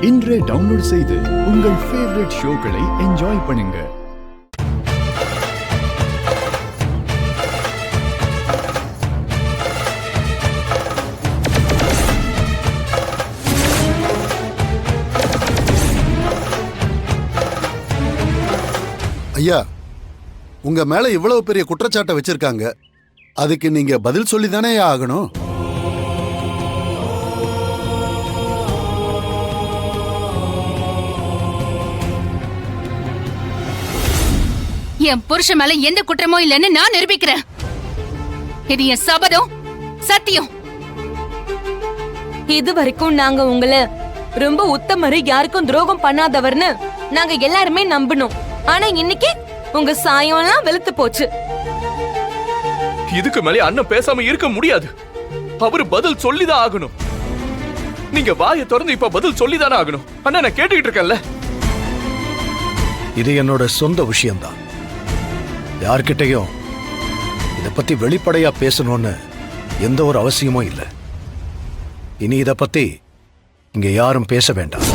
இன்றே டவுன்லோட் செய்து உங்கள் ஃபேவரட் ஷோக்களை என்ஜாய் பண்ணுங்க. ஐயா, உங்க மேல இவ்வளவு பெரிய குற்றச்சாட்டை வச்சிருக்காங்க, அதுக்கு நீங்க பதில் சொல்லிதானே ஆகணும். என் புருஷன் மேல எந்த குற்றமும் இல்லைன்னு நான் நிரூபிக்கிறேன். இது என் சபதம், சத்தியம். இது வரைக்கும் நாங்க உங்களை ரொம்ப உத்தமரு, யாருக்கும் துரோகம் பண்ணாதவர்னு நாங்க எல்லாருமே நம்பினோம். ஆனா இன்னைக்கு உங்க சாயம்லாம் வெளுத்து போச்சு. இதுக்கு மேலே அண்ணன் பேசாம இருக்க முடியாது. அவரு பதில் சொல்லிதான் ஆகணும். நீங்க வாயை திறந்து இப்ப பதில் சொல்லிதானே ஆகணும். அண்ணா, நான் கேட்டுக்கிட்டு இருக்கேன்ல. இது என்னோட சொந்த விஷயம்தான். யார்கிட்டையும் இத பத்தி வெளிப்படையா பேசணும்னு எந்த ஒரு அவசியமும் இல்லை. இனி இத பத்தி இங்க யாரும் பேச வேண்டாம்.